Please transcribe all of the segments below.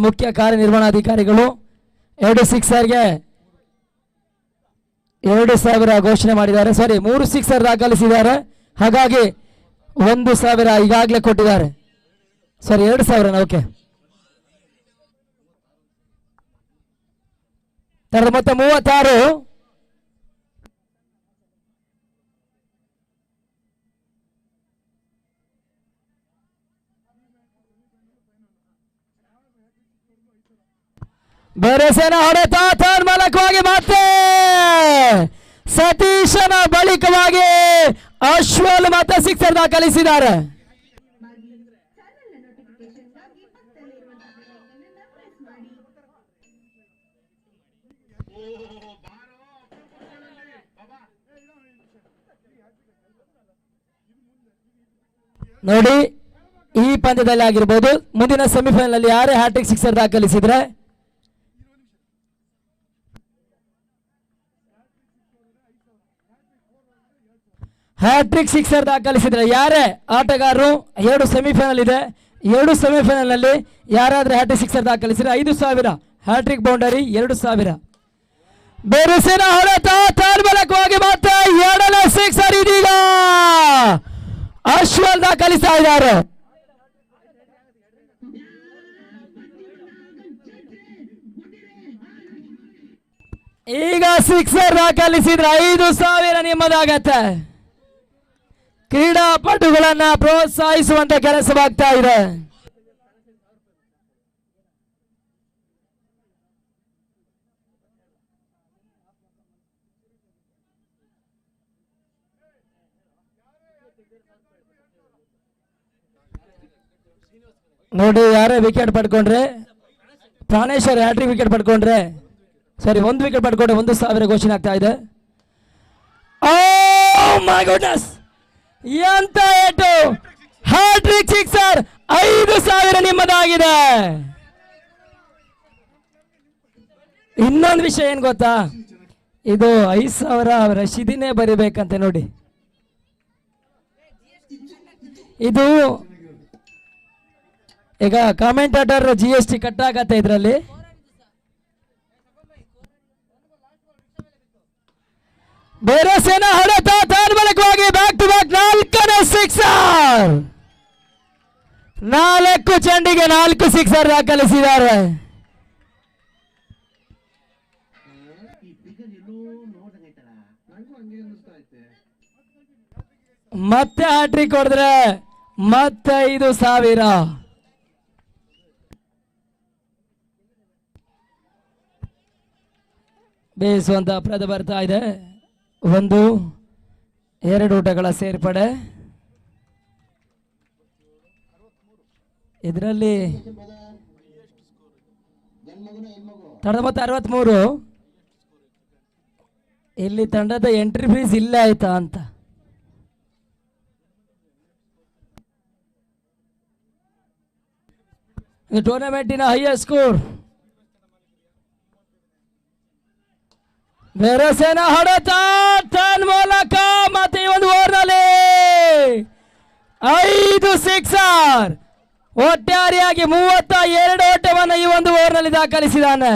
ಮುಖ್ಯ ಕಾರ್ಯನಿರ್ವಹಣಾಧಿಕಾರಿಗಳು 2 ಸಿಕ್ಸರ್ಗೆ 2,000 ಘೋಷಣೆ ಮಾಡಿದ್ದಾರೆ. ಸಾರಿ 3 ಸಿಕ್ಸರ್ ದಾಖಲಿಸಿದ್ದಾರೆ. ಹಾಗಾಗಿ 1,000 ಈಗಾಗಲೇ ಕೊಟ್ಟಿದ್ದಾರೆ. ಸಾರಿ 2,000. ಓಕೆ, ತರದ ಮೊತ್ತ 36. ಬೇರೆಸೇನ ಹೊಡೆತ ಮೂಲಕವಾಗಿ ಮತ್ತೆ ಸತೀಶನ ಬಳಿಕವಾಗಿ ಅಶ್ವಲ್ ಮತ್ತೆ ಸಿಕ್ಸರ್ ದಾಖಲಿಸಿದ್ದಾರೆ. ನೋಡಿ, ಈ ಪಂದ್ಯದಲ್ಲಿ ಆಗಿರ್ಬೋದು, ಮುಂದಿನ ಸೆಮಿಫೈನಲ್ ಅಲ್ಲಿ ಯಾರೇ ಹ್ಯಾಟ್ರಿಕ್ ಸಿಕ್ಸರ್ ದಾಖಲಿಸಿದ್ರೆ ಯಾರೇ ಆಟಗಾರರು 2 ಸೆಮಿಫೈನಲ್ ಇದೆ, 2 ಸೆಮಿಫೈನಲ್ ನಲ್ಲಿ ಯಾರಾದ್ರೂ ಹ್ಯಾಟ್ರಿಕ್ ಸಿಕ್ಸರ್ ದಾಖಲಿಸಿದ್ರೆ 5,000 ಹ್ಯಾಟ್ರಿಕ್ ಬೌಂಡರಿ 2,000. ಬೇರೆಸೇನ ಹೊಡೆತ ಮೂಲಕವಾಗಿ ಮತ್ತೆ 2ನೇ ಸಿಕ್ಸರ್ ಇದೀಗ ಅಶ್ವಲ್ ದಾಖಲಿಸ್ತಾ ಇದ್ದಾರೆ. ಈಗ ಸಿಕ್ಸರ್ ದಾಖಲಿಸಿದ್ರೆ 5,000 ನಿಮ್ಮದಾಗತ್ತೆ. ಕ್ರೀಡಾಪಟುಗಳನ್ನ ಪ್ರೋತ್ಸಾಹಿಸುವಂತ ಕೆಲಸವಾಗ್ತಾ ಇದೆ. ನೋಡಿ, ಯಾರೇ ವಿಕೆಟ್ ಪಡ್ಕೊಂಡ್ರೆ, ಪ್ರಾಣೇಶ್ವರ್ ಹ್ಯಾಟ್ರಿಕ್ ವಿಕೆಟ್ ಪಡ್ಕೊಂಡ್ರೆ, ಸರಿ 1 ವಿಕೆಟ್ ಪಡ್ಕೊಂಡ್ರೆ 1,000 ಘೋಷಣೆ ಆಗ್ತಾ ಇದೆ. ಓ ಮೈ ಗುಡ್ನೆಸ್, ಎಂತ ಏಟು! ಹ್ಯಾಟ್ರಿಕ್ ಸಿಕ್ಸರ್ 5,000 ನಿಮ್ಮದಾಗಿದೆ. ಇನ್ನೊಂದು ವಿಷಯ ಏನ್ ಗೊತ್ತಾ, ಇದು 5,000 ರಶೀದಿನೇ ಬರಿಬೇಕಂತೆ. ನೋಡಿ, ಇದು ಈಗ ಕಾಮೆಂಟೇಟರ್ GST ಕಟ್ ಆಗತ್ತೆ ಇದರಲ್ಲಿ. ಬೇರೆಸೇನ ಹೊಡೆತ ಮೂಲಕವಾಗಿ ಬ್ಯಾಕ್ ಟು ಬ್ಯಾಕ್ 4ನೇ ಸಿಕ್ಸರ್. 4 ಚೆಂಡಿಗೆ 4 ಸಿಕ್ಸರ್ ದಾಖಲಿಸಿದ್ದಾರೆ. ಮತ್ತೆ ಹ್ಯಾಟ್ರಿಕ್ ಹೊಡೆದ್ರೆ ಮತ್ತೆ 5,000. ಬೇಯಿಸುವಂತ ಅಪರಾಧ ಬರ್ತಾ ಇದೆ. 1, 2 ಊಟಗಳ ಸೇರ್ಪಡೆ. ಇದರಲ್ಲಿ ತಂಡದ ಮೊತ್ತ 63. ಇಲ್ಲಿ ತಂಡದ ಎಂಟ್ರಿ ಫೀಸ್ ಇಲ್ಲೇ ಆಯ್ತಾ ಅಂತ. ಟೂರ್ನಮೆಂಟಿನ ಹೈಯೆಸ್ಟ್ ಸ್ಕೋರ್ ಬೇರೆಸೇನ ಹೊಡೆತ ಮೂಲಕ ಮತ್ತೆ ಈ ಒಂದು ಓವರ್ನಲ್ಲಿ 5 ಸಿಕ್ಸರ್, ಒಟ್ಟಾರೆಯಾಗಿ 32 ಓಟವನ್ನು ಈ ಒಂದು ಓವರ್ನಲ್ಲಿ ದಾಖಲಿಸಿದ್ದಾನೆ.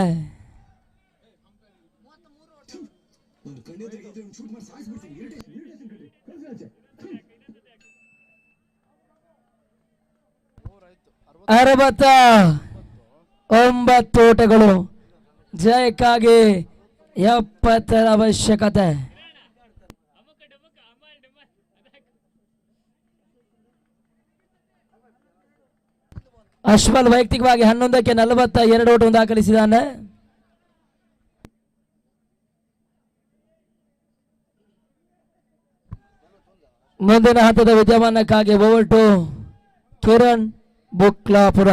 ಅರವತ್ತ 9 ಓಟಗಳು, ಜಯಕ್ಕಾಗಿ 70 ಅವಶ್ಯಕತೆ. ಅಶ್ವಲ್ ವೈಯಕ್ತಿಕವಾಗಿ 11ಕ್ಕೆ 42 ಓಟವನ್ನು ದಾಖಲಿಸಿದ್ದಾನೆ. ಮುಂದಿನ ಹಂತದ ವಿದ್ಯಮಾನಕ್ಕಾಗಿ ಓವರ್ ಟು ಕಿರಣ್ ಬುಕ್ಲಾಪುರ.